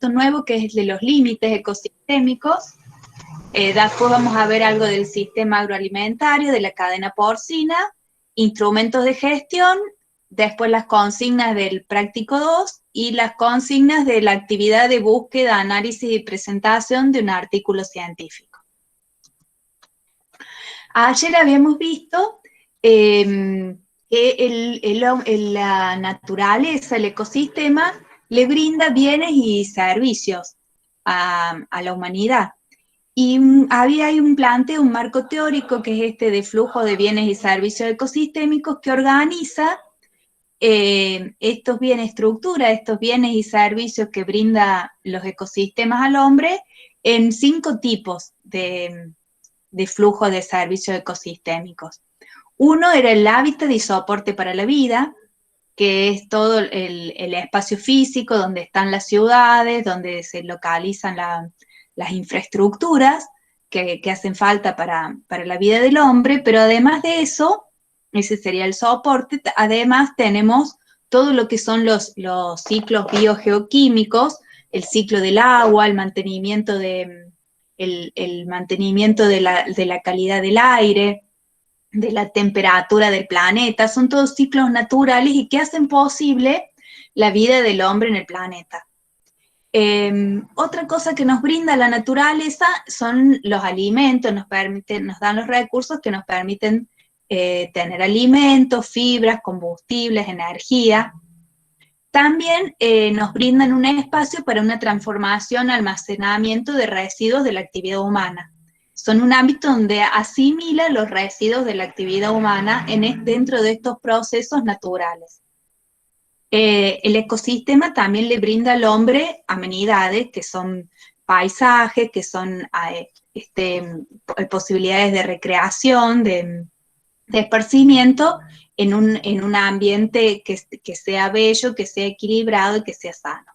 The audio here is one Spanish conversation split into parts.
nuevo, que es el de los límites ecosistémicos. Después vamos a ver algo del sistema agroalimentario, de la cadena porcina, instrumentos de gestión, después las consignas del práctico 2 y las consignas de la actividad de búsqueda, análisis y presentación de un artículo científico. Ayer habíamos visto que la naturaleza, el ecosistema, le brinda bienes y servicios a la humanidad. Y había ahí un planteo, un marco teórico, que es este de flujo de bienes y servicios ecosistémicos, que organiza estos bienes, estructura estos bienes y servicios que brinda los ecosistemas al hombre en 5 tipos de flujo de servicios ecosistémicos. Uno era el hábitat y soporte para la vida, que es todo el espacio físico donde están las ciudades, donde se localizan las infraestructuras que hacen falta para la vida del hombre, pero además de eso, ese sería el soporte, además tenemos todo lo que son los ciclos biogeoquímicos, el ciclo del agua, el mantenimiento de la calidad del aire, de la temperatura del planeta, son todos ciclos naturales y que hacen posible la vida del hombre en el planeta. Otra cosa que nos brinda la naturaleza son los alimentos, nos dan los recursos que nos permiten tener alimentos, fibras, combustibles, energía. También nos brindan un espacio para una transformación, almacenamiento de residuos de la actividad humana. Son un ámbito donde asimila los residuos de la actividad humana dentro de estos procesos naturales. El ecosistema también le brinda al hombre amenidades, que son paisajes, que son posibilidades de recreación, de esparcimiento, en un ambiente que sea bello, que sea equilibrado y que sea sano.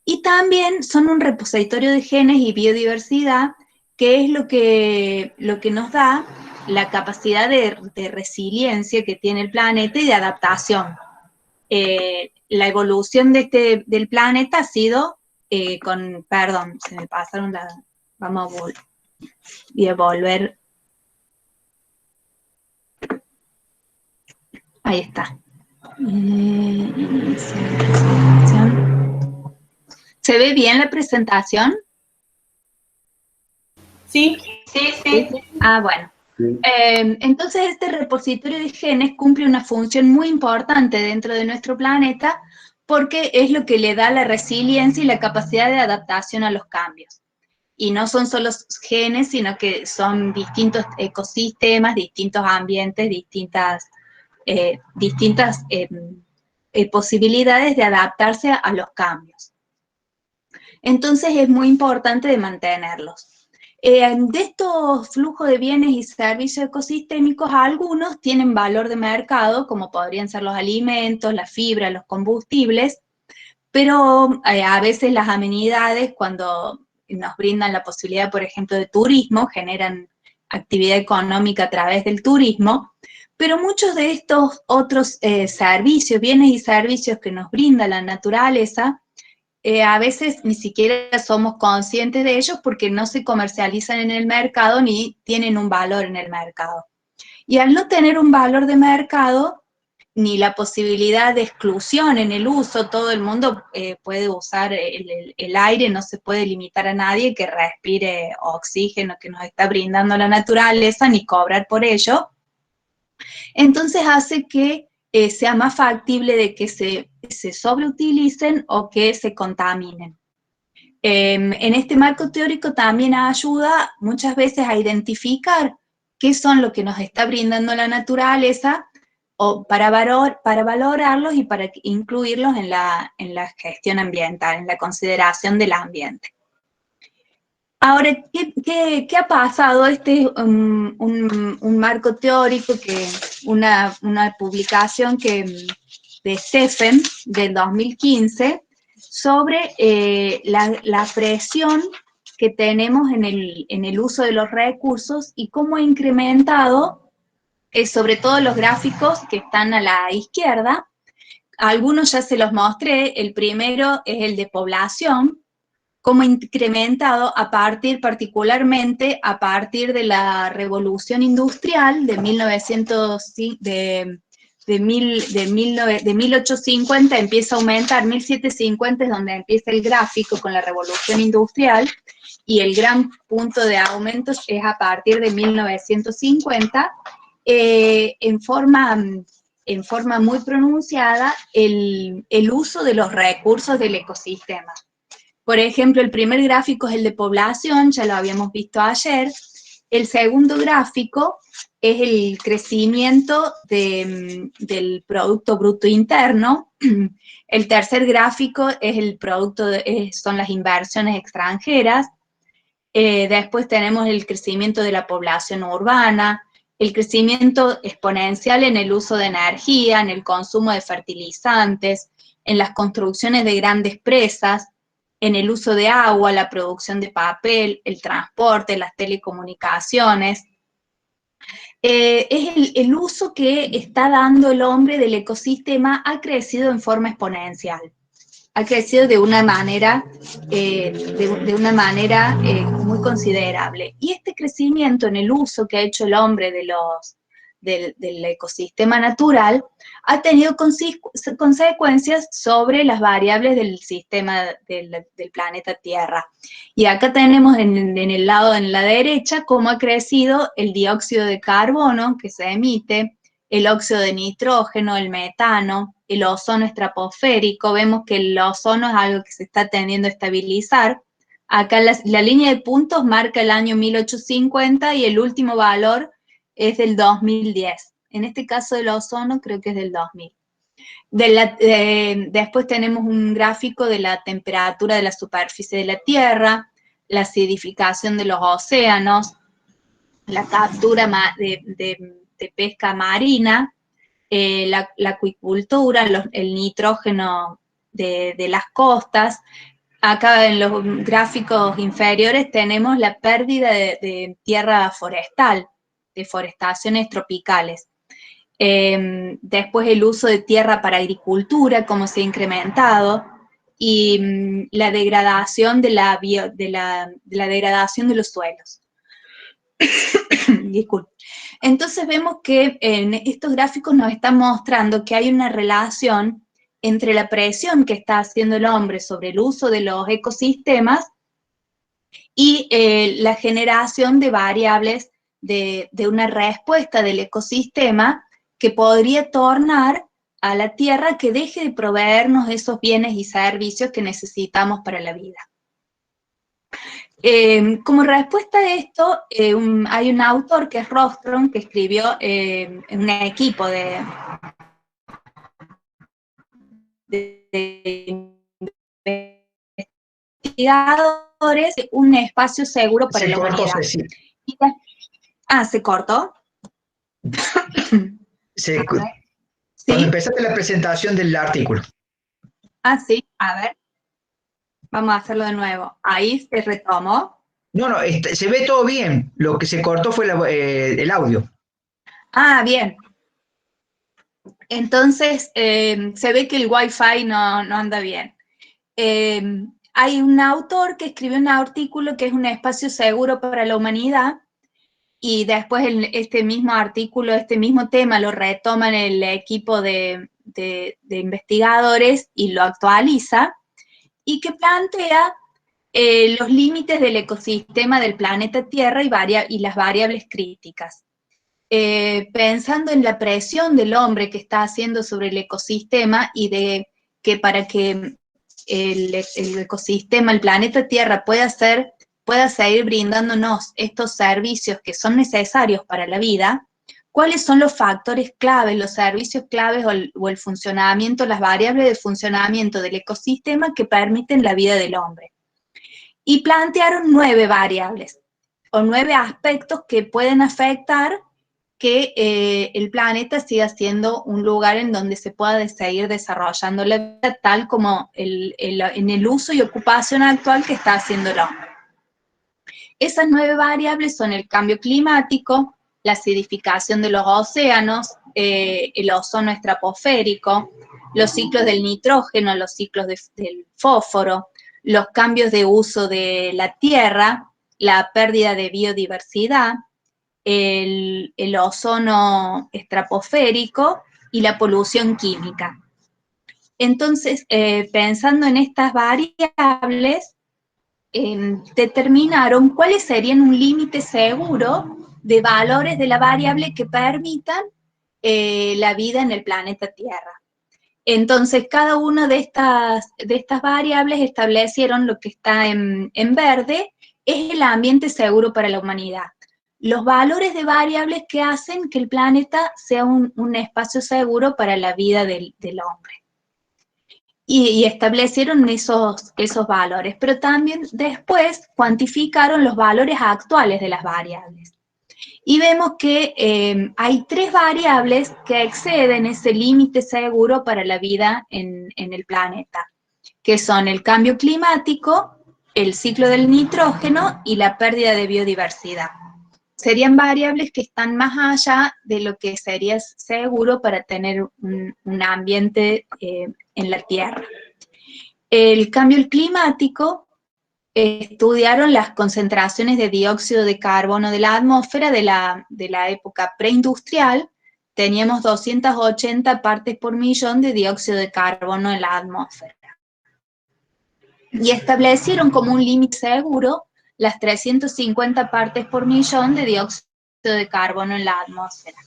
Y también son un repositorio de genes y biodiversidad, que es lo que nos da la capacidad de resiliencia que tiene el planeta y de adaptación. La evolución del planeta ha sido perdón, se me pasaron vamos a volver. Ahí está. ¿Se ve bien la presentación? Sí. Ah, bueno. Sí. Entonces, este repositorio de genes cumple una función muy importante dentro de nuestro planeta, porque es lo que le da la resiliencia y la capacidad de adaptación a los cambios. Y no son solo genes, sino que son distintos ecosistemas, distintos ambientes, distintas posibilidades de adaptarse a los cambios. Entonces es muy importante de mantenerlos. De estos flujos de bienes y servicios ecosistémicos, algunos tienen valor de mercado, como podrían ser los alimentos, la fibra, los combustibles, pero a veces las amenidades, cuando nos brindan la posibilidad, por ejemplo, de turismo, generan actividad económica a través del turismo, pero muchos de estos otros servicios, bienes y servicios que nos brinda la naturaleza, a veces ni siquiera somos conscientes de ellos porque no se comercializan en el mercado ni tienen un valor en el mercado. Y al no tener un valor de mercado, ni la posibilidad de exclusión en el uso, todo el mundo puede usar el aire, no se puede limitar a nadie que respire oxígeno que nos está brindando la naturaleza, ni cobrar por ello. Entonces hace que sea más factible de que se sobreutilicen o que se contaminen. En este marco teórico también ayuda muchas veces a identificar qué son lo que nos está brindando la naturaleza, o para valorarlos y para incluirlos en la gestión ambiental, en la consideración del ambiente. Ahora, ¿qué ha pasado? Este es un marco teórico, una publicación de Steffen del 2015 sobre la presión que tenemos en el uso de los recursos y cómo ha incrementado, sobre todo los gráficos que están a la izquierda. Algunos ya se los mostré. El primero es el de población, cómo ha incrementado particularmente a partir de la revolución industrial de 1850, empieza a aumentar, 1750 es donde empieza el gráfico con la revolución industrial, y el gran punto de aumentos es a partir de 1950, en forma muy pronunciada el uso de los recursos del ecosistema. Por ejemplo, el primer gráfico es el de población, ya lo habíamos visto ayer. El segundo gráfico es el crecimiento del Producto Bruto Interno. El tercer gráfico es son las inversiones extranjeras. Después tenemos el crecimiento de la población urbana, el crecimiento exponencial en el uso de energía, en el consumo de fertilizantes, en las construcciones de grandes presas, en el uso de agua, la producción de papel, el transporte, las telecomunicaciones. Es el uso que está dando el hombre del ecosistema, ha crecido en forma exponencial. Ha crecido de una manera, muy considerable. Y este crecimiento en el uso que ha hecho el hombre del ecosistema natural ha tenido consecuencias sobre las variables del sistema del planeta Tierra. Y acá tenemos en la derecha cómo ha crecido el dióxido de carbono que se emite, el óxido de nitrógeno, el metano, el ozono estratosférico. Vemos que el ozono es algo que se está tendiendo a estabilizar. Acá la línea de puntos marca el año 1850 y el último valor es del 2010. En este caso del ozono creo que es del 2000. Después tenemos un gráfico de la temperatura de la superficie de la Tierra, la acidificación de los océanos, la captura de pesca marina, la acuicultura, el nitrógeno de las costas. Acá en los gráficos inferiores tenemos la pérdida de tierra forestal, deforestaciones tropicales. Después el uso de tierra para agricultura, cómo se ha incrementado, y la degradación la degradación de los suelos. Disculpe. Entonces vemos que en estos gráficos nos están mostrando que hay una relación entre la presión que está haciendo el hombre sobre el uso de los ecosistemas y la generación de variables de una respuesta del ecosistema que podría tornar a la Tierra que deje de proveernos esos bienes y servicios que necesitamos para la vida. Como respuesta a esto, hay un autor que es Rostrom, que escribió en un equipo de investigadores, un espacio seguro para la humanidad. ¿Se cortó? Cuando empezaste la presentación del artículo. Sí, a ver. Vamos a hacerlo de nuevo. Ahí se retomó. No, se ve todo bien. Lo que se cortó fue el audio. Bien. Entonces, se ve que el Wi-Fi no anda bien. Hay un autor que escribió un artículo que es un espacio seguro para la humanidad, y después este mismo artículo, este mismo tema, lo retoman el equipo de investigadores y lo actualiza, y que plantea los límites del ecosistema del planeta Tierra y las variables críticas. Pensando en la presión del hombre que está haciendo sobre el ecosistema y de que para que el ecosistema, el planeta Tierra pueda seguir brindándonos estos servicios que son necesarios para la vida, ¿cuáles son los factores claves, los servicios claves o el funcionamiento, las variables de funcionamiento del ecosistema que permiten la vida del hombre? Y plantearon 9 variables o 9 aspectos que pueden afectar que el planeta siga siendo un lugar en donde se pueda seguir desarrollando la vida tal como en el uso y ocupación actual que está haciendo el hombre. Esas 9 variables son el cambio climático, la acidificación de los océanos, el ozono estratosférico, los ciclos del nitrógeno, los ciclos del fósforo, los cambios de uso de la tierra, la pérdida de biodiversidad, el ozono estratosférico y la polución química. Entonces, pensando en estas variables, determinaron cuáles serían un límite seguro de valores de la variable que permitan la vida en el planeta Tierra. Entonces, cada una de estas variables establecieron lo que está en verde, es el ambiente seguro para la humanidad. Los valores de variables que hacen que el planeta sea un espacio seguro para la vida del hombre. Y establecieron esos valores, pero también después cuantificaron los valores actuales de las variables. Y vemos que hay 3 variables que exceden ese límite seguro para la vida en el planeta, que son el cambio climático, el ciclo del nitrógeno y la pérdida de biodiversidad. Serían variables que están más allá de lo que sería seguro para tener un ambiente en la Tierra. El cambio climático, estudiaron las concentraciones de dióxido de carbono de la atmósfera de la época preindustrial. Teníamos 280 partes por millón de dióxido de carbono en la atmósfera. Y establecieron como un límite seguro las 350 partes por millón de dióxido de carbono en la atmósfera,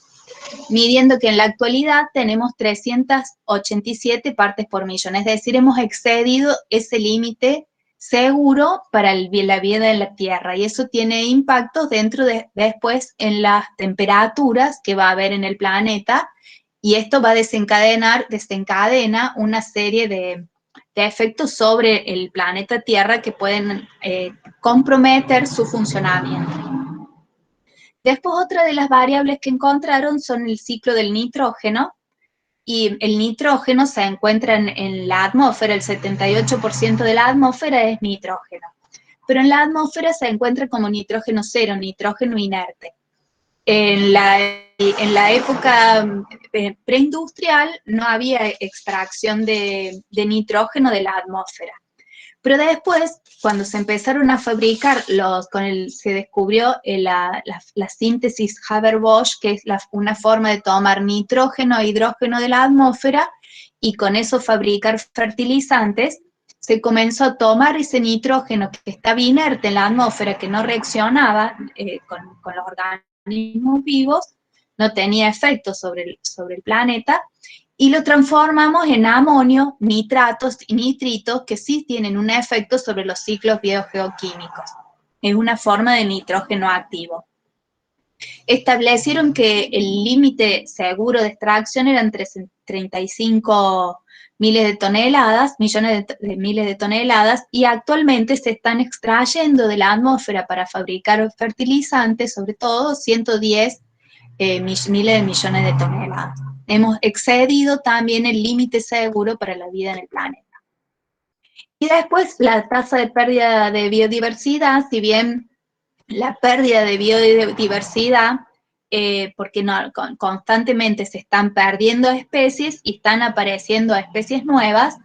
midiendo que en la actualidad tenemos 387 partes por millón, es decir, hemos excedido ese límite seguro para la vida en la Tierra, y eso tiene impactos después en las temperaturas que va a haber en el planeta, y esto va a desencadena una serie de efectos sobre el planeta Tierra que pueden comprometer su funcionamiento. Después, otra de las variables que encontraron son el ciclo del nitrógeno, y el nitrógeno se encuentra en la atmósfera, el 78% de la atmósfera es nitrógeno, pero en la atmósfera se encuentra como nitrógeno cero, nitrógeno inerte. En la época preindustrial no había extracción de nitrógeno de la atmósfera. Pero después, cuando se empezaron a fabricar, se descubrió la síntesis Haber-Bosch, que es una forma de tomar nitrógeno e hidrógeno de la atmósfera, y con eso fabricar fertilizantes, se comenzó a tomar ese nitrógeno que estaba inerte en la atmósfera, que no reaccionaba con los organismos vivos, no tenía efecto sobre el planeta, y lo transformamos en amonio, nitratos y nitritos que sí tienen un efecto sobre los ciclos biogeoquímicos. Es una forma de nitrógeno activo. Establecieron que el límite seguro de extracción eran 35 millones de toneladas, y actualmente se están extrayendo de la atmósfera para fabricar fertilizantes, sobre todo 110 miles de millones de toneladas. Hemos excedido también el límite seguro para la vida en el planeta. Y después, la tasa de pérdida de biodiversidad, si bien la pérdida de biodiversidad, porque constantemente se están perdiendo especies y están apareciendo especies nuevas,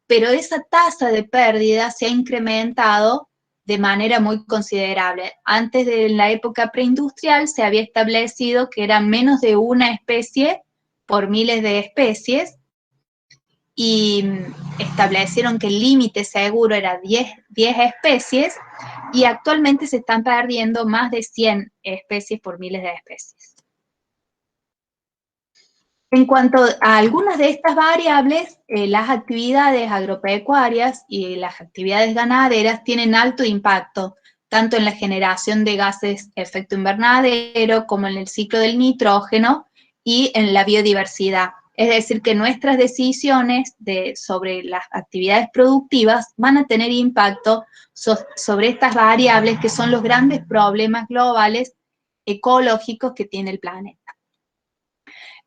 pero esa tasa de pérdida se ha incrementado de manera muy considerable. Antes de la época preindustrial se había establecido que eran menos de una especie por miles de especies, y establecieron que el límite seguro era 10 especies, y actualmente se están perdiendo más de 100 especies por miles de especies. En cuanto a algunas de estas variables, las actividades agropecuarias y las actividades ganaderas tienen alto impacto, tanto en la generación de gases de efecto invernadero como en el ciclo del nitrógeno y en la biodiversidad. Es decir, que nuestras decisiones sobre las actividades productivas van a tener impacto sobre estas variables, que son los grandes problemas globales ecológicos que tiene el planeta.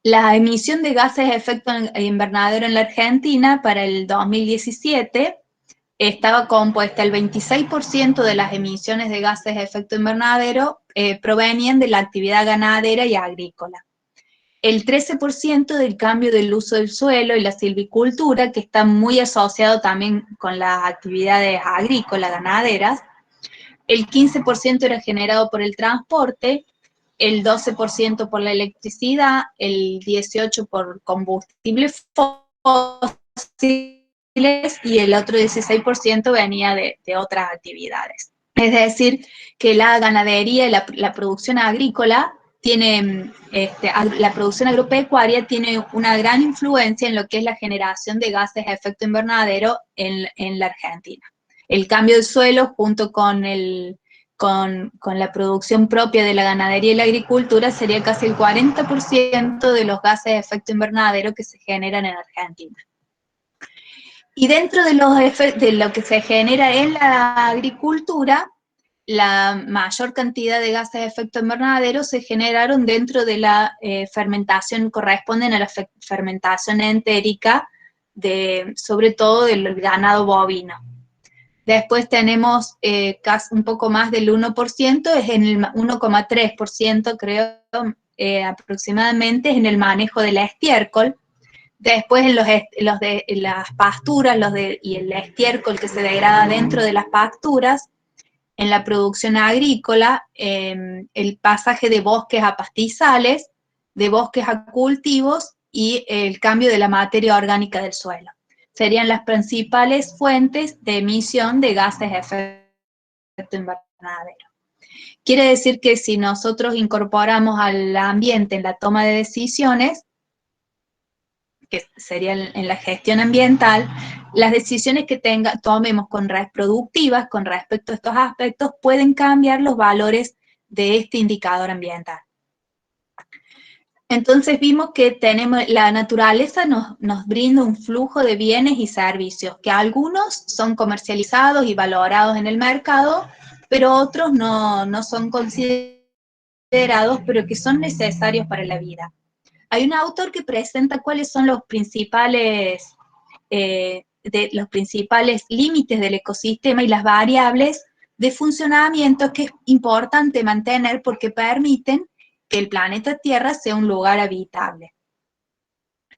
La emisión de gases de efecto invernadero en la Argentina para el 2017 estaba compuesta, el 26% de las emisiones de gases de efecto invernadero provenían de la actividad ganadera y agrícola. el 13% del cambio del uso del suelo y la silvicultura, que está muy asociado también con las actividades agrícolas, ganaderas. El 15% era generado por el transporte, el 12% por la electricidad, el 18% por combustibles fósiles y el otro 16% venía de otras actividades. Es decir, que la ganadería y la producción agrícola tiene, la producción agropecuaria tiene una gran influencia en lo que es la generación de gases de efecto invernadero en la Argentina. El cambio del suelo junto con la producción propia de la ganadería y la agricultura sería casi el 40% de los gases de efecto invernadero que se generan en Argentina. Y dentro de lo que se genera en la agricultura, la mayor cantidad de gases de efecto invernadero se generaron dentro de la fermentación, corresponden a la fermentación entérica, sobre todo del ganado bovino. Después tenemos casi un poco más del 1%, es en el 1,3% creo aproximadamente, es en el manejo del estiércol. Después en las pasturas y el estiércol que se degrada dentro de las pasturas, en la producción agrícola, el pasaje de bosques a pastizales, de bosques a cultivos y el cambio de la materia orgánica del suelo. Serían las principales fuentes de emisión de gases de efecto invernadero. Quiere decir que si nosotros incorporamos al ambiente en la toma de decisiones, que sería en la gestión ambiental, las decisiones que tomemos productivas con respecto a estos aspectos pueden cambiar los valores de este indicador ambiental. Entonces vimos que la naturaleza nos brinda un flujo de bienes y servicios, que algunos son comercializados y valorados en el mercado, pero otros no son considerados, pero que son necesarios para la vida. Hay un autor que presenta cuáles son los principales límites del ecosistema y las variables de funcionamiento que es importante mantener porque permiten que el planeta Tierra sea un lugar habitable.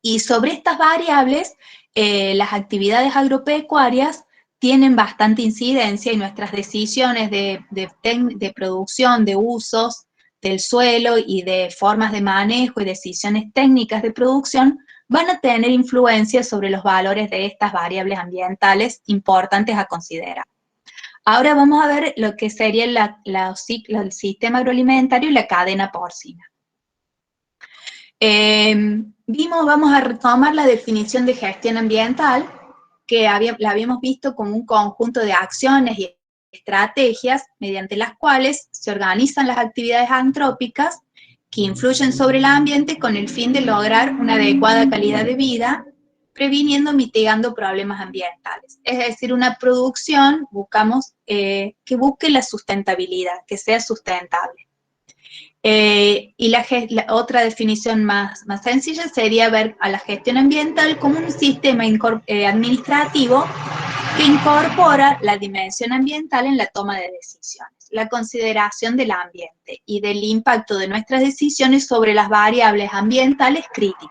Y sobre estas variables, las actividades agropecuarias tienen bastante incidencia y nuestras decisiones de producción, de usos del suelo y de formas de manejo y decisiones técnicas de producción van a tener influencia sobre los valores de estas variables ambientales importantes a considerar. Ahora vamos a ver lo que sería el sistema agroalimentario y la cadena porcina. Vamos a retomar la definición de gestión ambiental, que la habíamos visto como un conjunto de acciones y estrategias mediante las cuales se organizan las actividades antrópicas que influyen sobre el ambiente con el fin de lograr una adecuada calidad de vida, previniendo, mitigando problemas ambientales. Es decir, una producción buscamos que busque la sustentabilidad, que sea sustentable. Y la otra definición más sencilla sería ver a la gestión ambiental como un sistema administrativo que incorpora la dimensión ambiental en la toma de decisiones, la consideración del ambiente y del impacto de nuestras decisiones sobre las variables ambientales críticas.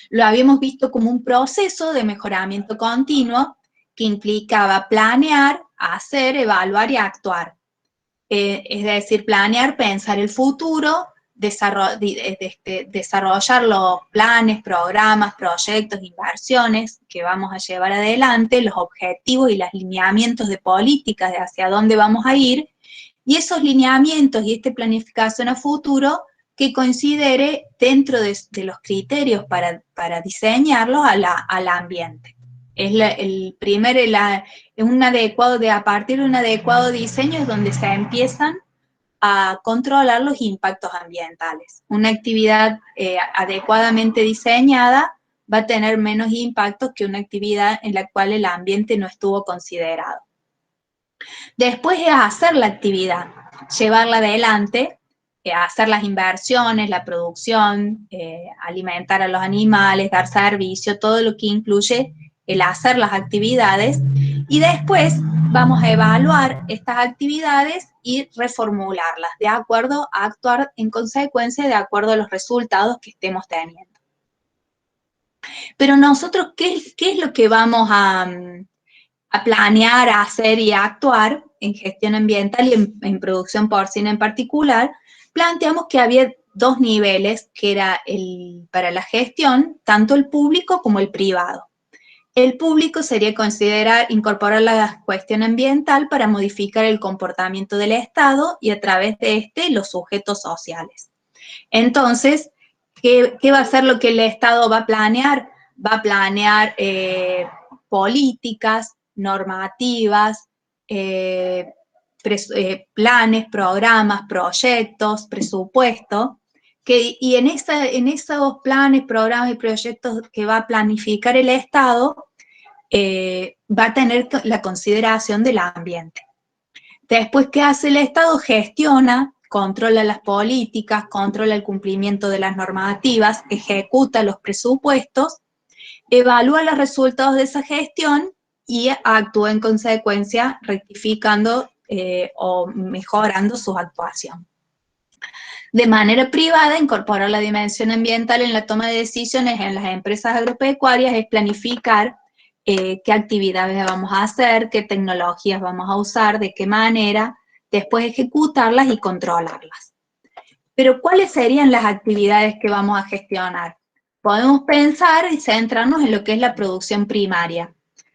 Lo habíamos visto como un proceso de mejoramiento continuo que implicaba planear, hacer, evaluar y actuar. Es decir, planear, pensar el futuro, desarrollar los planes, programas, proyectos, inversiones que vamos a llevar adelante, los objetivos y los lineamientos de políticas de hacia dónde vamos a ir, y esos lineamientos y esta planificación a futuro que considere dentro de los criterios para diseñarlos al ambiente. Es a partir de un adecuado diseño es donde se empiezan a controlar los impactos ambientales. Una actividad adecuadamente diseñada va a tener menos impactos que una actividad en la cual el ambiente no estuvo considerado. Después es hacer la actividad, llevarla adelante, hacer las inversiones, la producción, alimentar a los animales, dar servicio, todo lo que incluye el hacer las actividades, y después vamos a evaluar estas actividades y reformularlas, de acuerdo a actuar en consecuencia de acuerdo a los resultados que estemos teniendo. Pero nosotros, ¿qué es lo que vamos a planear, a hacer y a actuar en gestión ambiental y en producción porcina en particular? Planteamos que había dos niveles, que era para la gestión, tanto el público como el privado. El público sería incorporar la cuestión ambiental para modificar el comportamiento del Estado y a través de los sujetos sociales. Entonces, ¿qué va a ser lo que el Estado va a planear? Va a planear políticas, normativas, planes, programas, proyectos, presupuesto, y en esos planes, programas y proyectos que va a planificar el Estado, va a tener la consideración del ambiente. Después, ¿qué hace el Estado? Gestiona, controla las políticas, controla el cumplimiento de las normativas, ejecuta los presupuestos, evalúa los resultados de esa gestión y actúa en consecuencia, rectificando o mejorando su actuación. De manera privada, incorporar la dimensión ambiental en la toma de decisiones en las empresas agropecuarias es planificar qué actividades vamos a hacer, qué tecnologías vamos a usar, de qué manera, después ejecutarlas y controlarlas. Pero, ¿cuáles serían las actividades que vamos a gestionar? Podemos pensar y centrarnos en lo que es la producción primaria.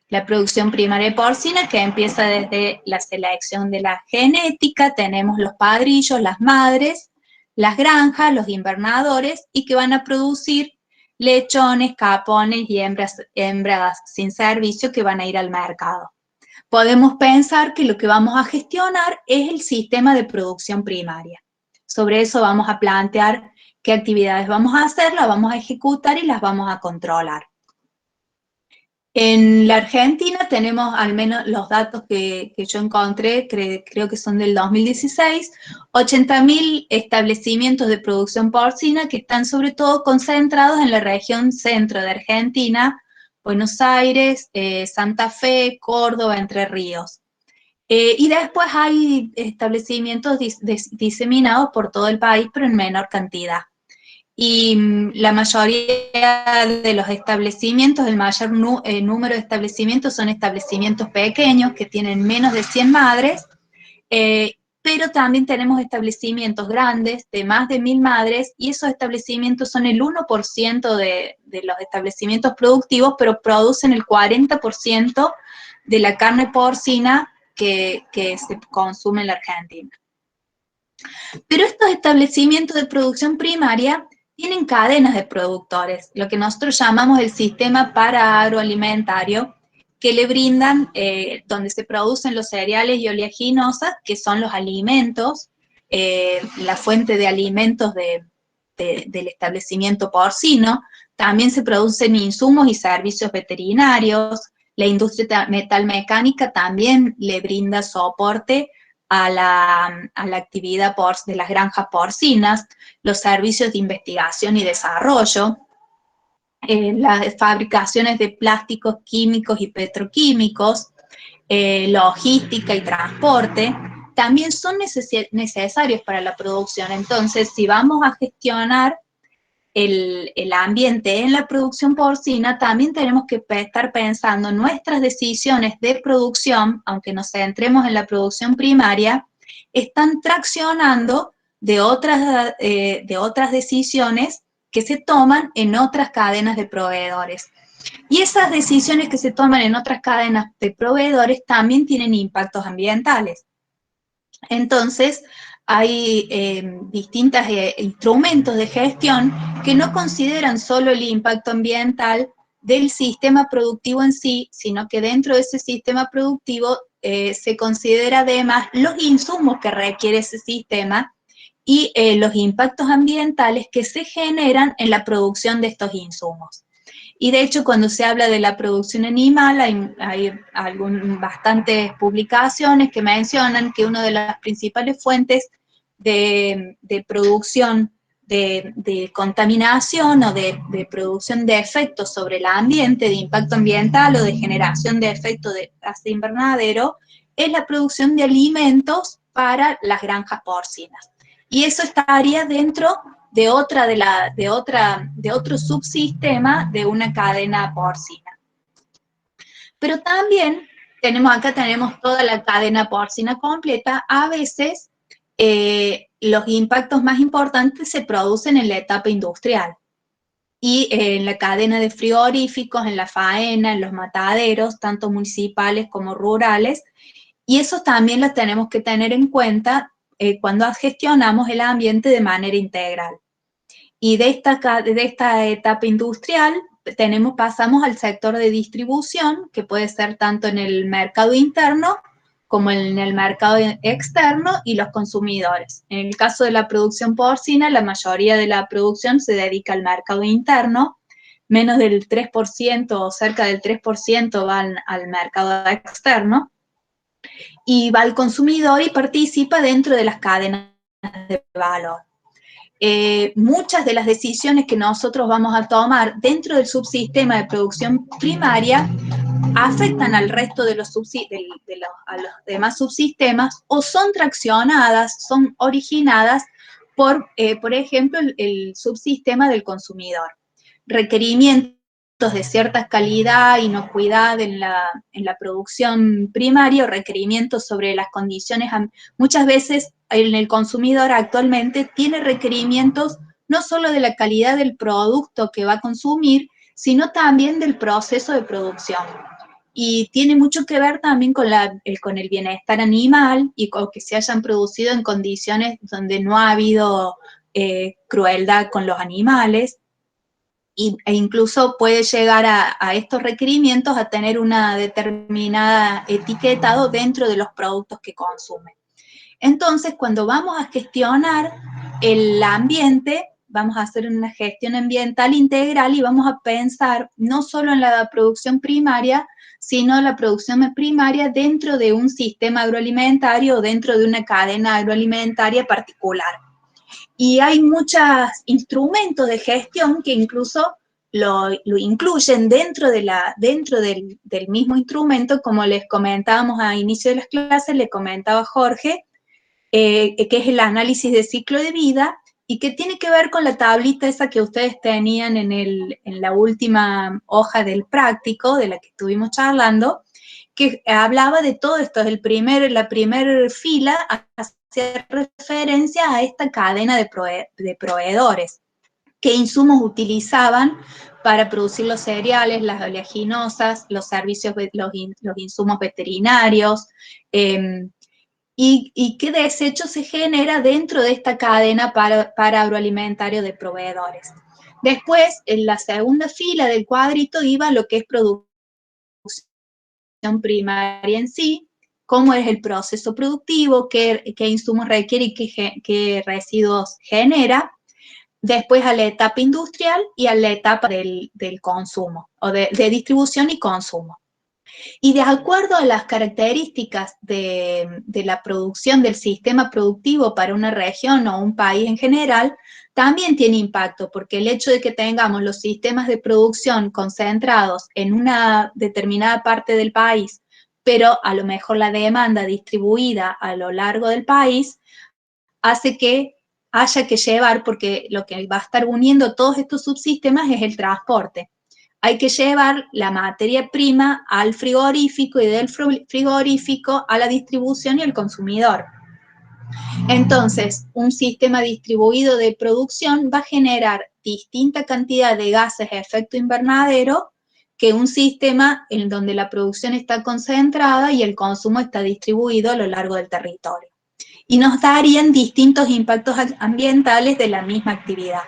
La producción primaria porcina, que empieza desde la selección de la genética, tenemos los padrillos, las madres, las granjas, los invernadores, y que van a producir lechones, capones y hembras sin servicio que van a ir al mercado. Podemos pensar que lo que vamos a gestionar es el sistema de producción primaria. Sobre eso vamos a plantear qué actividades vamos a hacer, las vamos a ejecutar y las vamos a controlar. En la Argentina tenemos, al menos los datos que yo encontré, creo que son del 2016, 80.000 establecimientos de producción porcina que están sobre todo concentrados en la región centro de Argentina, Buenos Aires, Santa Fe, Córdoba, Entre Ríos. Y después hay establecimientos diseminados por todo el país, pero en menor cantidad. Y la mayoría de los establecimientos, el mayor número de establecimientos son establecimientos pequeños que tienen menos de 100 madres, pero también tenemos establecimientos grandes de más de 1.000 madres, y esos establecimientos son el 1% de los establecimientos productivos, pero producen el 40% de la carne porcina que se consume en la Argentina. Pero estos establecimientos de producción primaria tienen cadenas de productores, lo que nosotros llamamos el sistema paragroalimentario, que le brindan, donde se producen los cereales y oleaginosas, que son los alimentos, la fuente de alimentos del establecimiento porcino. También se producen insumos y servicios veterinarios. La industria metalmecánica también le brinda soporte a la actividad de las granjas porcinas, los servicios de investigación y desarrollo, las fabricaciones de plásticos químicos y petroquímicos, logística y transporte, también son necesarios para la producción. Entonces, si vamos a gestionar el ambiente en la producción porcina, también tenemos que estar pensando nuestras decisiones de producción, aunque nos centremos en la producción primaria, están traccionando de otras decisiones que se toman en otras cadenas de proveedores. Y esas decisiones que se toman en otras cadenas de proveedores también tienen impactos ambientales. Entonces, hay distintos instrumentos de gestión que no consideran solo el impacto ambiental del sistema productivo en sí, sino que dentro de ese sistema productivo se considera además los insumos que requiere ese sistema y los impactos ambientales que se generan en la producción de estos insumos. Y de hecho, cuando se habla de la producción animal, hay bastantes publicaciones que mencionan que una de las principales fuentes de producción de contaminación o de producción de efectos sobre el ambiente, de impacto ambiental o de generación de efectos de gas de invernadero, es la producción de alimentos para las granjas porcinas. Y eso estaría dentro de otro subsistema de una cadena porcina. Pero también acá tenemos toda la cadena porcina completa. A veces los impactos más importantes se producen en la etapa industrial y en la cadena de frigoríficos, en la faena, en los mataderos, tanto municipales como rurales, y eso también lo tenemos que tener en cuenta cuando gestionamos el ambiente de manera integral. Y de esta etapa industrial pasamos al sector de distribución, que puede ser tanto en el mercado interno como en el mercado externo y los consumidores. En el caso de la producción porcina, la mayoría de la producción se dedica al mercado interno, menos del 3% o cerca del 3% van al mercado externo, y va al consumidor y participa dentro de las cadenas de valor. Muchas de las decisiones que nosotros vamos a tomar dentro del subsistema de producción primaria afectan al resto de los demás subsistemas o son traccionadas, son originadas por ejemplo, el subsistema del consumidor. Requerimientos de cierta calidad, inocuidad en la producción primaria o requerimientos sobre las condiciones. Muchas veces el consumidor actualmente tiene requerimientos no solo de la calidad del producto que va a consumir, sino también del proceso de producción. Y tiene mucho que ver también con el bienestar animal y con que se hayan producido en condiciones donde no ha habido crueldad con los animales. E incluso puede llegar a estos requerimientos a tener una determinada etiquetado dentro de los productos que consumen. Entonces, cuando vamos a gestionar el ambiente, vamos a hacer una gestión ambiental integral y vamos a pensar no solo en la producción primaria, sino la producción primaria dentro de un sistema agroalimentario o dentro de una cadena agroalimentaria particular. Y hay muchos instrumentos de gestión que incluso lo incluyen dentro del mismo instrumento, como les comentábamos a inicio de las clases, le comentaba Jorge, que es el análisis de ciclo de vida, y que tiene que ver con la tablita esa que ustedes tenían en la última hoja del práctico, de la que estuvimos charlando, que hablaba de todo esto. La primera fila hacía referencia a esta cadena de proveedores, qué insumos utilizaban para producir los cereales, las oleaginosas, los servicios, los insumos veterinarios, y qué desecho se genera dentro de esta cadena para agroalimentario de proveedores. Después, en la segunda fila del cuadrito iba lo que es producción primaria en sí, cómo es el proceso productivo, qué insumos requiere y qué residuos genera. Después a la etapa industrial y a la etapa del consumo, o de distribución y consumo. Y de acuerdo a las características de la producción del sistema productivo para una región o un país en general, también tiene impacto, porque el hecho de que tengamos los sistemas de producción concentrados en una determinada parte del país, pero a lo mejor la demanda distribuida a lo largo del país, hace que haya que llevar, porque lo que va a estar uniendo todos estos subsistemas es el transporte. Hay que llevar la materia prima al frigorífico y del frigorífico a la distribución y al consumidor. Entonces, un sistema distribuido de producción va a generar distinta cantidad de gases de efecto invernadero que un sistema en donde la producción está concentrada y el consumo está distribuido a lo largo del territorio. Y nos darían distintos impactos ambientales de la misma actividad.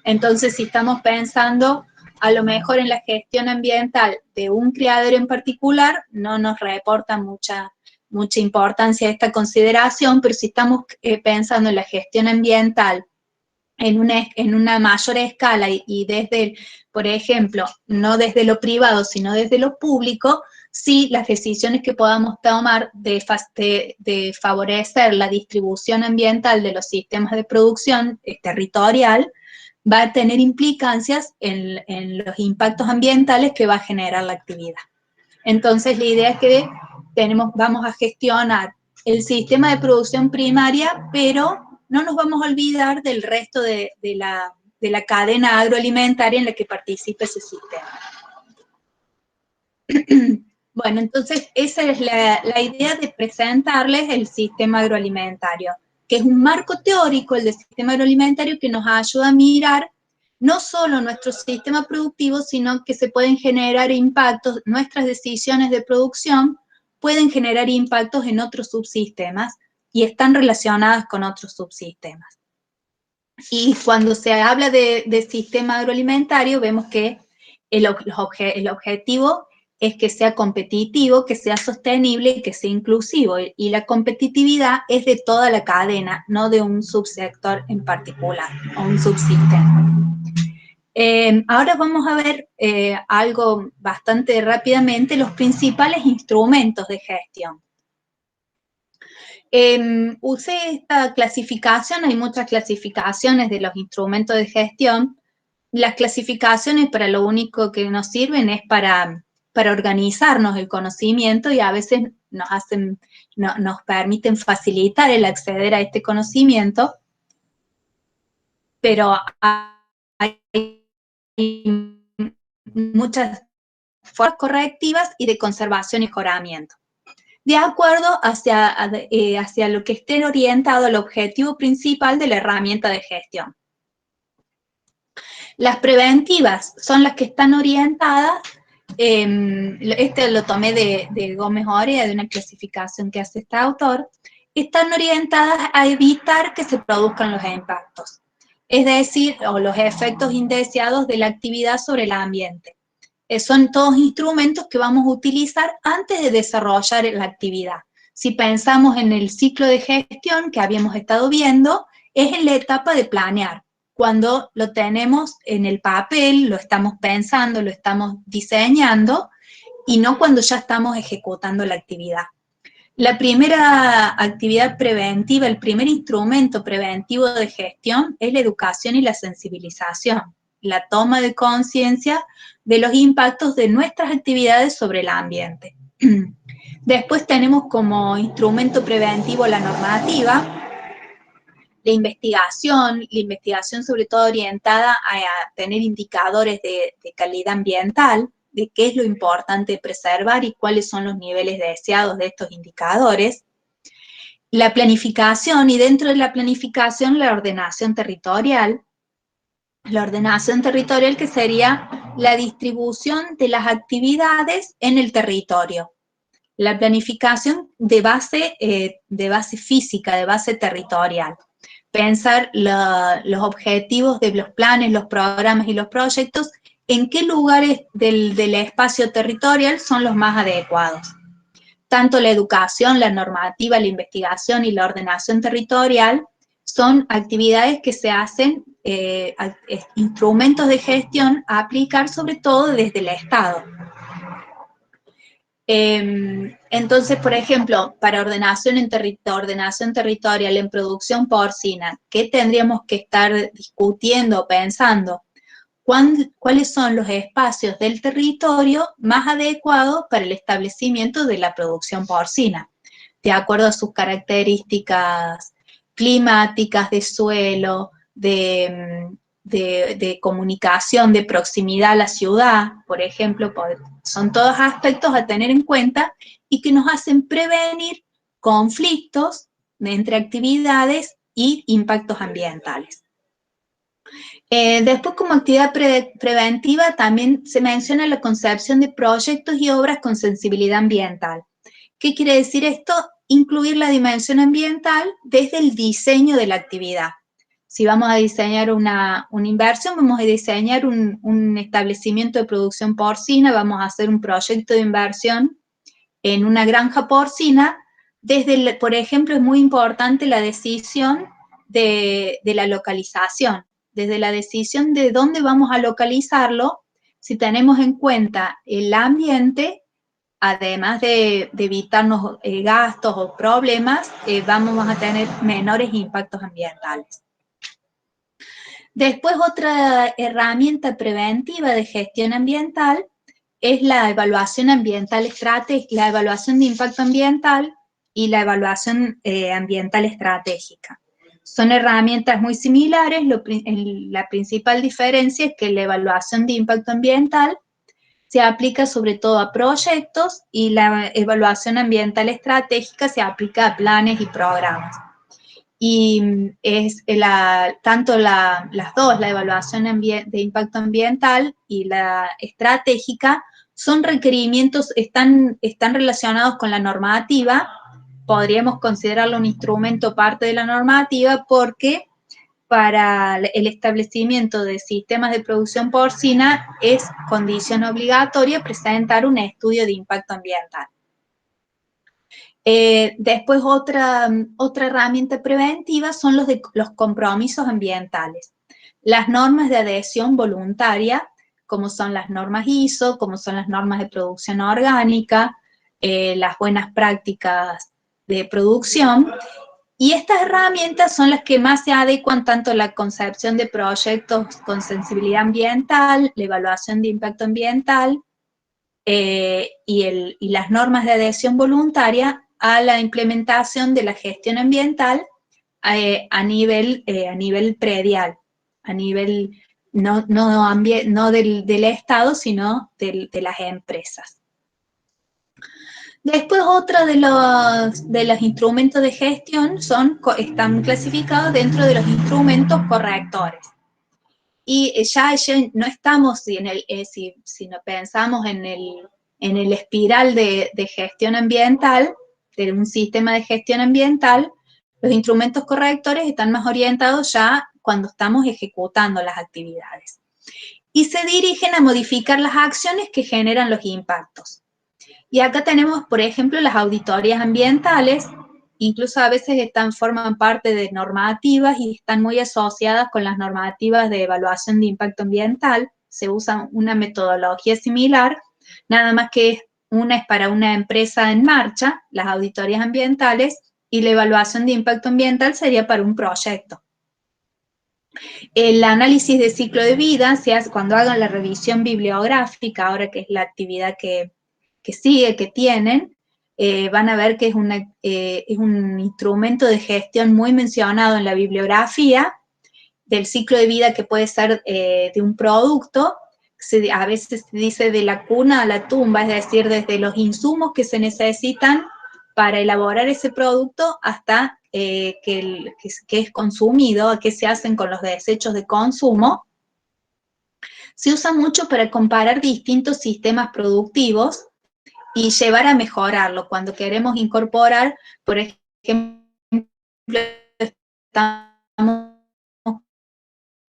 Entonces, si estamos pensando a lo mejor en la gestión ambiental de un criadero en particular, no nos reporta mucha importancia esta consideración, pero si estamos pensando en la gestión ambiental en una mayor escala y desde, por ejemplo, no desde lo privado, sino desde lo público, sí las decisiones que podamos tomar de favorecer la distribución ambiental de los sistemas de producción territorial va a tener implicancias en los impactos ambientales que va a generar la actividad. Entonces, la idea es que vamos a gestionar el sistema de producción primaria, pero no nos vamos a olvidar del resto de la cadena agroalimentaria en la que participa ese sistema. Bueno, entonces esa es la idea de presentarles el sistema agroalimentario, que es un marco teórico, el del sistema agroalimentario, que nos ayuda a mirar no solo nuestro sistema productivo, sino que se pueden generar impactos, nuestras decisiones de producción pueden generar impactos en otros subsistemas y están relacionadas con otros subsistemas. Y cuando se habla de sistema agroalimentario, vemos que el objetivo es que sea competitivo, que sea sostenible y que sea inclusivo. Y la competitividad es de toda la cadena, no de un subsector en particular o un subsistema. Ahora vamos a ver algo bastante rápidamente, los principales instrumentos de gestión. Usé esta clasificación, hay muchas clasificaciones de los instrumentos de gestión. Las clasificaciones para lo único que nos sirven es para organizarnos el conocimiento y a veces nos permiten facilitar el acceder a este conocimiento, pero hay muchas formas correctivas y de conservación y mejoramiento, de acuerdo hacia lo que esté orientado al objetivo principal de la herramienta de gestión. Las preventivas son las que están orientadas, este lo tomé de Gómez Orea, de una clasificación que hace este autor, están orientadas a evitar que se produzcan los impactos, es decir, o los efectos indeseados de la actividad sobre el ambiente. Son todos instrumentos que vamos a utilizar antes de desarrollar la actividad. Si pensamos en el ciclo de gestión que habíamos estado viendo, es en la etapa de planear, cuando lo tenemos en el papel, lo estamos pensando, lo estamos diseñando, y no cuando ya estamos ejecutando la actividad. La primera actividad preventiva, el primer instrumento preventivo de gestión es la educación y la sensibilización, la toma de conciencia de los impactos de nuestras actividades sobre el ambiente. Después tenemos como instrumento preventivo la normativa, la investigación sobre todo orientada a tener indicadores de calidad ambiental, de qué es lo importante preservar y cuáles son los niveles deseados de estos indicadores. La planificación, y dentro de la planificación la ordenación territorial. La ordenación territorial, que sería la distribución de las actividades en el territorio. La planificación de base física, de base territorial. Pensar los objetivos de los planes, los programas y los proyectos, en qué lugares del espacio territorial son los más adecuados. Tanto la educación, la normativa, la investigación y la ordenación territorial son actividades que se hacen, instrumentos de gestión a aplicar sobre todo desde el Estado. Entonces, por ejemplo, para ordenación territorial en producción porcina, ¿qué tendríamos que estar discutiendo o pensando? ¿Cuáles son los espacios del territorio más adecuados para el establecimiento de la producción porcina? De acuerdo a sus características climáticas, de suelo, de comunicación, de proximidad a la ciudad, por ejemplo, son todos aspectos a tener en cuenta y que nos hacen prevenir conflictos entre actividades y impactos ambientales. Después, como actividad preventiva, también se menciona la concepción de proyectos y obras con sensibilidad ambiental. ¿Qué quiere decir esto? Incluir la dimensión ambiental desde el diseño de la actividad. Si vamos a diseñar una inversión, vamos a diseñar un establecimiento de producción porcina, vamos a hacer un proyecto de inversión en una granja porcina. Por ejemplo, es muy importante la decisión de la localización. Desde la decisión de dónde vamos a localizarlo, si tenemos en cuenta el ambiente, además de evitarnos gastos o problemas, vamos a tener menores impactos ambientales. Después, otra herramienta preventiva de gestión ambiental es la evaluación ambiental estratégica, la evaluación de impacto ambiental y la evaluación ambiental estratégica. Son herramientas muy similares, la principal diferencia es que la evaluación de impacto ambiental se aplica sobre todo a proyectos y la evaluación ambiental estratégica se aplica a planes y programas. Y es tanto las dos, la evaluación de impacto ambiental y la estratégica, son requerimientos, están relacionados con la normativa. Podríamos considerarlo un instrumento parte de la normativa porque para el establecimiento de sistemas de producción porcina es condición obligatoria presentar un estudio de impacto ambiental. Después otra herramienta preventiva son los compromisos ambientales. Las normas de adhesión voluntaria, como son las normas ISO, como son las normas de producción orgánica, las buenas prácticas de producción. Y estas herramientas son las que más se adecuan tanto a la concepción de proyectos con sensibilidad ambiental, la evaluación de impacto ambiental y las normas de adhesión voluntaria a la implementación de la gestión ambiental a nivel predial, a nivel no del Estado, sino de las empresas. Después, otro de los instrumentos de gestión están clasificados dentro de los instrumentos correctores. Y ya no estamos, si no pensamos en el espiral de gestión ambiental, de un sistema de gestión ambiental, los instrumentos correctores están más orientados ya cuando estamos ejecutando las actividades. Y se dirigen a modificar las acciones que generan los impactos. Y acá tenemos, por ejemplo, las auditorías ambientales, incluso a veces forman parte de normativas y están muy asociadas con las normativas de evaluación de impacto ambiental. Se usa una metodología similar, nada más que una es para una empresa en marcha, las auditorías ambientales, y la evaluación de impacto ambiental sería para un proyecto. El análisis de ciclo de vida se hace cuando hagan la revisión bibliográfica, ahora que es la actividad que sigue, que tienen, van a ver que es un instrumento de gestión muy mencionado en la bibliografía, del ciclo de vida que puede ser de un producto. A veces se dice de la cuna a la tumba, es decir, desde los insumos que se necesitan para elaborar ese producto hasta que es consumido, a qué se hacen con los desechos de consumo. Se usa mucho para comparar distintos sistemas productivos y llevar a mejorarlo. Cuando queremos incorporar, por ejemplo, estamos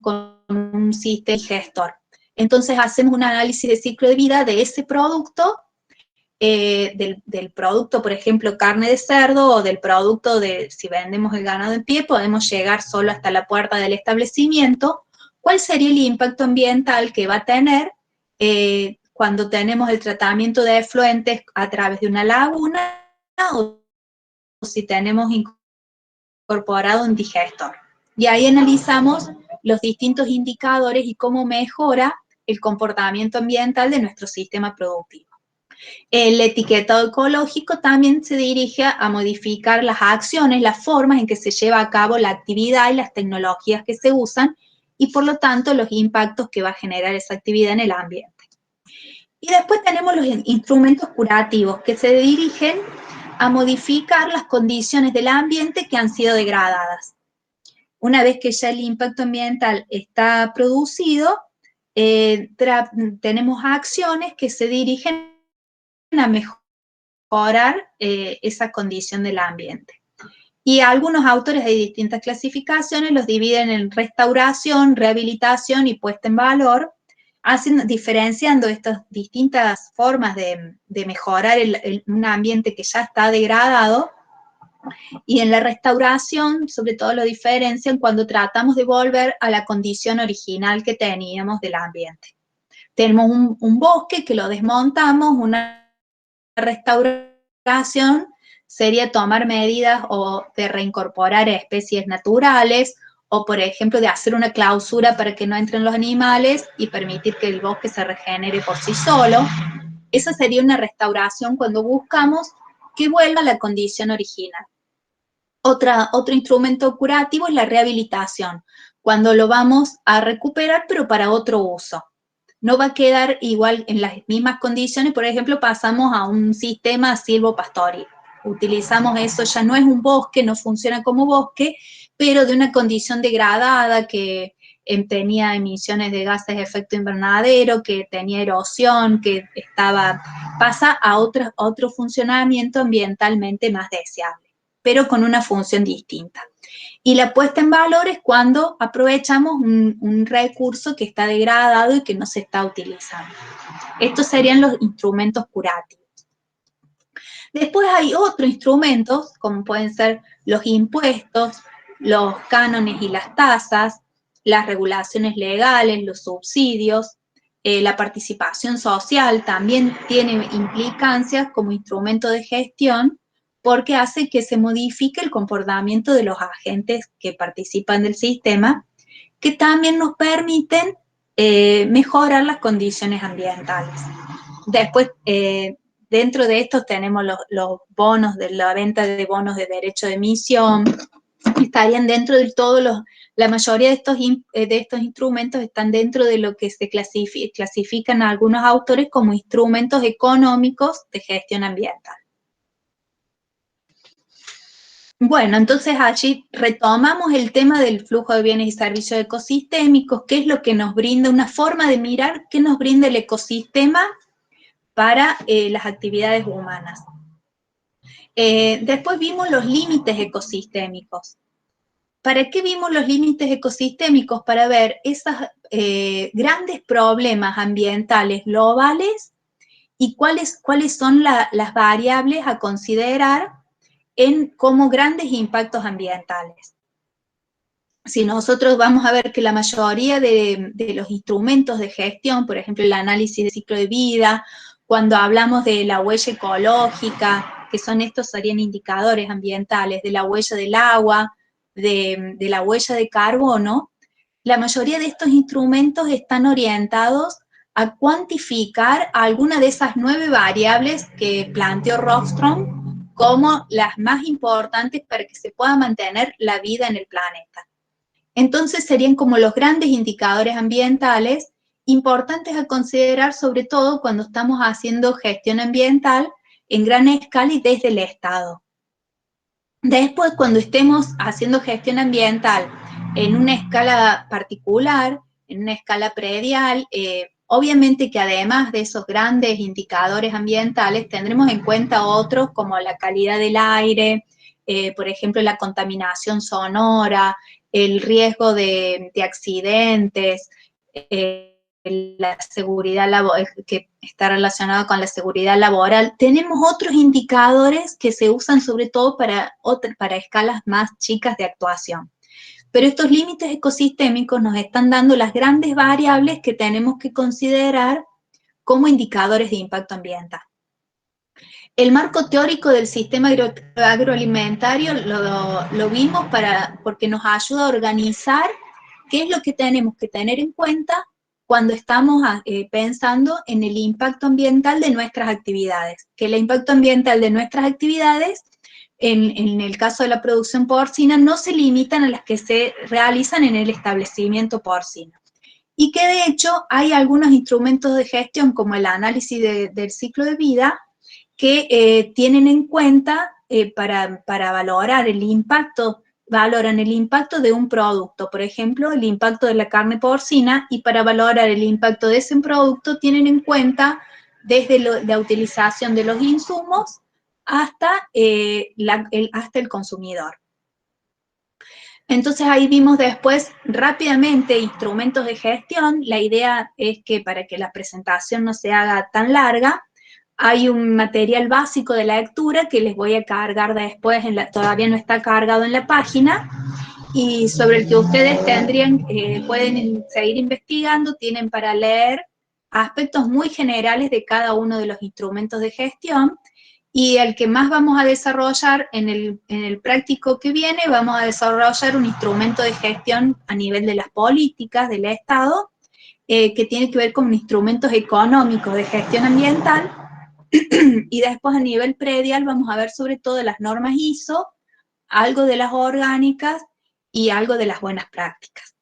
con un sistema gestor. Entonces hacemos un análisis de ciclo de vida de ese producto, del producto, por ejemplo, carne de cerdo, o del producto si vendemos el ganado en pie, podemos llegar solo hasta la puerta del establecimiento. ¿Cuál sería el impacto ambiental que va a tener cuando tenemos el tratamiento de efluentes a través de una laguna o si tenemos incorporado un digestor? Y ahí analizamos los distintos indicadores y cómo mejora el comportamiento ambiental de nuestro sistema productivo. El etiquetado ecológico también se dirige a modificar las acciones, las formas en que se lleva a cabo la actividad y las tecnologías que se usan, y por lo tanto los impactos que va a generar esa actividad en el ambiente. Y después tenemos los instrumentos curativos, que se dirigen a modificar las condiciones del ambiente que han sido degradadas. Una vez que ya el impacto ambiental está producido, tenemos acciones que se dirigen a mejorar esa condición del ambiente. Y algunos autores de distintas clasificaciones los dividen en restauración, rehabilitación y puesta en valor, diferenciando estas distintas formas de mejorar un ambiente que ya está degradado. Y en la restauración, sobre todo, lo diferencian cuando tratamos de volver a la condición original que teníamos del ambiente. Tenemos un bosque que lo desmontamos, una restauración sería tomar medidas o de reincorporar especies naturales, o por ejemplo de hacer una clausura para que no entren los animales y permitir que el bosque se regenere por sí solo. Esa sería una restauración cuando buscamos que vuelva a la condición original. Otro instrumento curativo es la rehabilitación, cuando lo vamos a recuperar pero para otro uso. No va a quedar igual en las mismas condiciones, por ejemplo, pasamos a un sistema silvopastoril. Utilizamos eso, ya no es un bosque, no funciona como bosque, pero de una condición degradada que tenía emisiones de gases de efecto invernadero, que tenía erosión, que pasa a otro funcionamiento ambientalmente más deseable, pero con una función distinta. Y la puesta en valor es cuando aprovechamos un recurso que está degradado y que no se está utilizando. Estos serían los instrumentos curativos. Después hay otros instrumentos, como pueden ser los impuestos, los cánones y las tasas, las regulaciones legales, los subsidios, la participación social también tiene implicancias como instrumento de gestión, porque hace que se modifique el comportamiento de los agentes que participan del sistema, que también nos permiten mejorar las condiciones ambientales. Después, dentro de estos tenemos los bonos, de la venta de bonos de derecho de emisión, estarían dentro de todos la mayoría de estos instrumentos están dentro de lo que se clasifican a algunos autores como instrumentos económicos de gestión ambiental. Bueno, entonces allí retomamos el tema del flujo de bienes y servicios ecosistémicos, que es lo que nos brinda una forma de mirar qué nos brinda el ecosistema para las actividades humanas. Después vimos los límites ecosistémicos. ¿Para qué vimos los límites ecosistémicos? Para ver esos grandes problemas ambientales globales y cuáles son las variables a considerar como grandes impactos ambientales. Si nosotros vamos a ver que la mayoría de los instrumentos de gestión, por ejemplo, el análisis de ciclo de vida, cuando hablamos de la huella ecológica, que estos serían indicadores ambientales, de la huella del agua, de la huella de carbono, la mayoría de estos instrumentos están orientados a cuantificar alguna de esas 9 variables que planteó Rockström como las más importantes para que se pueda mantener la vida en el planeta. Entonces serían como los grandes indicadores ambientales importantes a considerar, sobre todo cuando estamos haciendo gestión ambiental en gran escala y desde el Estado. Después, cuando estemos haciendo gestión ambiental en una escala particular, en una escala predial, obviamente que además de esos grandes indicadores ambientales, tendremos en cuenta otros como la calidad del aire, por ejemplo, la contaminación sonora, el riesgo de accidentes, la seguridad laboral, que está relacionado con la seguridad laboral. Tenemos otros indicadores que se usan sobre todo para escalas más chicas de actuación. Pero estos límites ecosistémicos nos están dando las grandes variables que tenemos que considerar como indicadores de impacto ambiental. El marco teórico del sistema agroalimentario lo vimos porque nos ayuda a organizar qué es lo que tenemos que tener en cuenta cuando estamos pensando en el impacto ambiental de nuestras actividades. Que el impacto ambiental de nuestras actividades, en el caso de la producción porcina, no se limitan a las que se realizan en el establecimiento porcino. Y que de hecho hay algunos instrumentos de gestión como el análisis del ciclo de vida que tienen en cuenta para valorar el impacto, valoran el impacto de un producto, por ejemplo, el impacto de la carne porcina, y para valorar el impacto de ese producto tienen en cuenta desde la utilización de los insumos hasta el consumidor. Entonces ahí vimos después rápidamente instrumentos de gestión. La idea es que para que la presentación no se haga tan larga, hay un material básico de la lectura que les voy a cargar después, todavía no está cargado en la página, y sobre el que ustedes pueden seguir investigando, tienen para leer aspectos muy generales de cada uno de los instrumentos de gestión, y el que más vamos a desarrollar en el práctico que viene, vamos a desarrollar un instrumento de gestión a nivel de las políticas del Estado, que tiene que ver con instrumentos económicos de gestión ambiental, y después a nivel predial vamos a ver sobre todo las normas ISO, algo de las orgánicas y algo de las buenas prácticas.